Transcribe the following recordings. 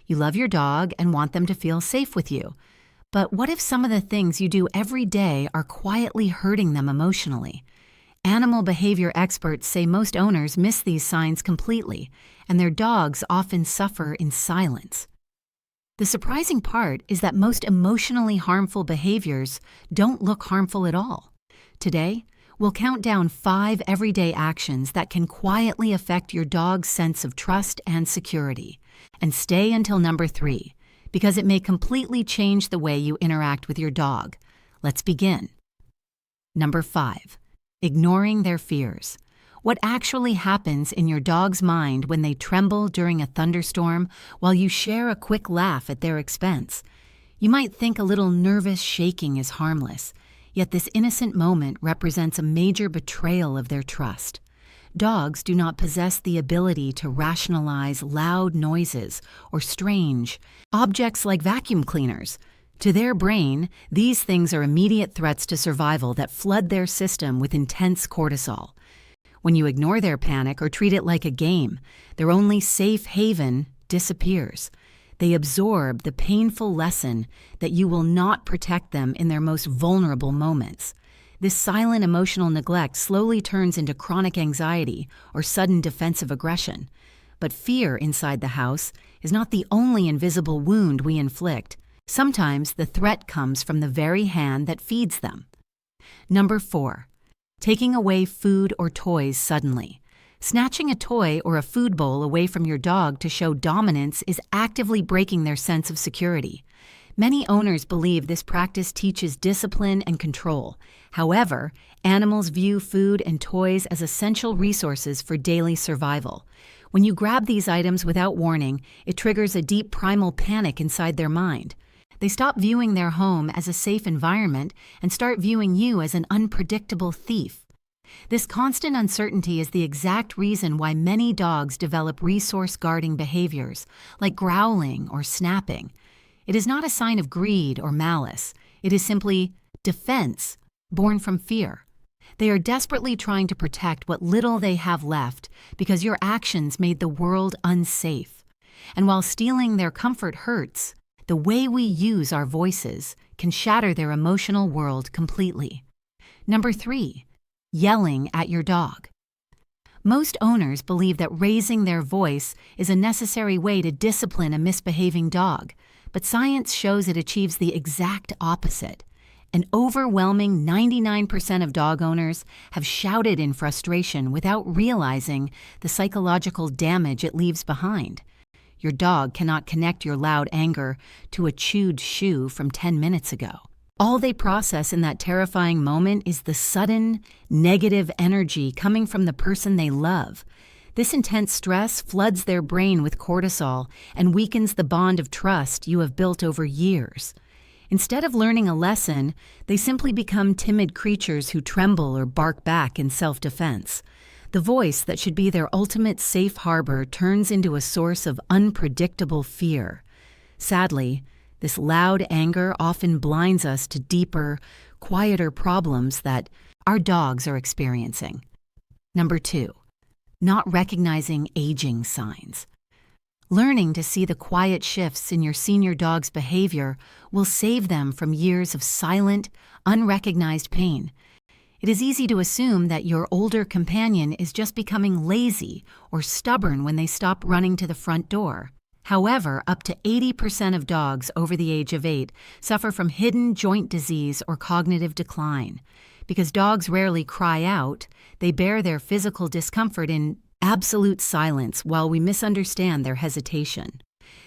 You love your dog and want them to feel safe with you. But what if some of the things you do every day are quietly hurting them emotionally? Animal behavior experts say most owners miss these signs completely, and their dogs often suffer in silence. The surprising part is that most emotionally harmful behaviors don't look harmful at all. Today, we'll count down 5 everyday actions that can quietly affect your dog's sense of trust and security. And stay until number 3, because it may completely change the way you interact with your dog. Let's begin. Number 5. Ignoring their fears. What actually happens in your dog's mind when they tremble during a thunderstorm while you share a quick laugh at their expense? You might think a little nervous shaking is harmless, yet this innocent moment represents a major betrayal of their trust. Dogs do not possess the ability to rationalize loud noises or strange objects like vacuum cleaners. To their brain, these things are immediate threats to survival that flood their system with intense cortisol. When you ignore their panic or treat it like a game, their only safe haven disappears. They absorb the painful lesson that you will not protect them in their most vulnerable moments. This silent emotional neglect slowly turns into chronic anxiety or sudden defensive aggression. But fear inside the house is not the only invisible wound we inflict. Sometimes the threat comes from the very hand that feeds them. Number 4. Taking away food or toys suddenly. Snatching a toy or a food bowl away from your dog to show dominance is actively breaking their sense of security. Many owners believe this practice teaches discipline and control. However, animals view food and toys as essential resources for daily survival. When you grab these items without warning, it triggers a deep primal panic inside their mind. They stop viewing their home as a safe environment and start viewing you as an unpredictable thief. This constant uncertainty is the exact reason why many dogs develop resource-guarding behaviors, like growling or snapping. It is not a sign of greed or malice. It is simply defense, born from fear. They are desperately trying to protect what little they have left because your actions made the world unsafe. And while stealing their comfort hurts, the way we use our voices can shatter their emotional world completely. Number 3. Yelling at your dog. Most owners believe that raising their voice is a necessary way to discipline a misbehaving dog, but science shows it achieves the exact opposite. An overwhelming 99% of dog owners have shouted in frustration without realizing the psychological damage it leaves behind. Your dog cannot connect your loud anger to a chewed shoe from 10 minutes ago. All they process in that terrifying moment is the sudden, negative energy coming from the person they love. This intense stress floods their brain with cortisol and weakens the bond of trust you have built over years. Instead of learning a lesson, they simply become timid creatures who tremble or bark back in self-defense. The voice that should be their ultimate safe harbor turns into a source of unpredictable fear. Sadly, this loud anger often blinds us to deeper, quieter problems that our dogs are experiencing. Number 2. Not recognizing aging signs. Learning to see the quiet shifts in your senior dog's behavior will save them from years of silent, unrecognized pain. It is easy to assume that your older companion is just becoming lazy or stubborn when they stop running to the front door. However, up to 80% of dogs over the age of 8 suffer from hidden joint disease or cognitive decline. Because dogs rarely cry out, they bear their physical discomfort in absolute silence while we misunderstand their hesitation.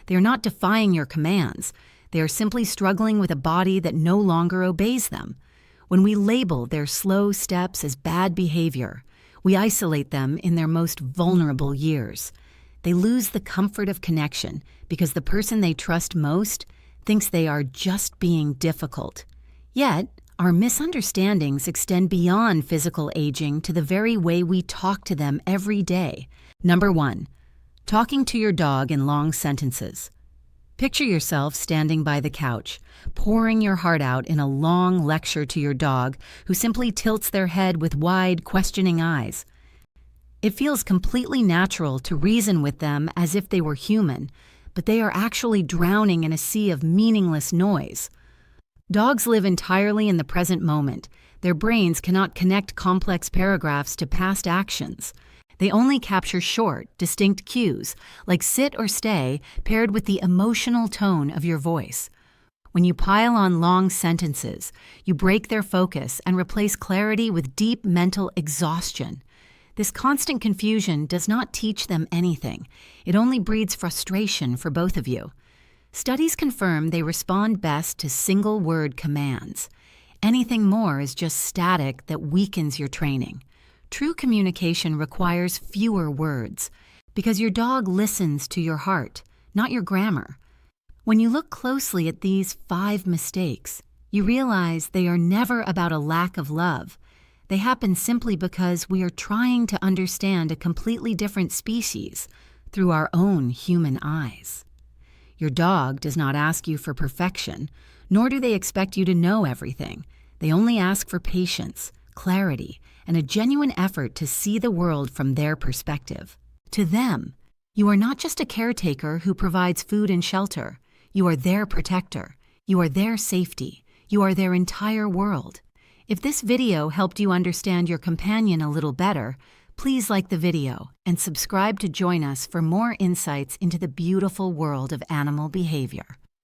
They are not defying your commands. They are simply struggling with a body that no longer obeys them. When we label their slow steps as bad behavior, we isolate them in their most vulnerable years. They lose the comfort of connection because the person they trust most thinks they are just being difficult. Yet, our misunderstandings extend beyond physical aging to the very way we talk to them every day. Number 1. Talking to your dog in long sentences. Picture yourself standing by the couch, pouring your heart out in a long lecture to your dog who simply tilts their head with wide, questioning eyes. It feels completely natural to reason with them as if they were human, but they are actually drowning in a sea of meaningless noise. Dogs live entirely in the present moment. Their brains cannot connect complex paragraphs to past actions. They only capture short, distinct cues, like sit or stay, paired with the emotional tone of your voice. When you pile on long sentences, you break their focus and replace clarity with deep mental exhaustion. This constant confusion does not teach them anything. It only breeds frustration for both of you. Studies confirm they respond best to single-word commands. Anything more is just static that weakens your training. True communication requires fewer words, because your dog listens to your heart, not your grammar. When you look closely at these 5 mistakes, you realize they are never about a lack of love. They happen simply because we are trying to understand a completely different species through our own human eyes. Your dog does not ask you for perfection, nor do they expect you to know everything. They only ask for patience, clarity, and a genuine effort to see the world from their perspective. To them, you are not just a caretaker who provides food and shelter. You are their protector. You are their safety. You are their entire world. If this video helped you understand your companion a little better, please like the video and subscribe to join us for more insights into the beautiful world of animal behavior.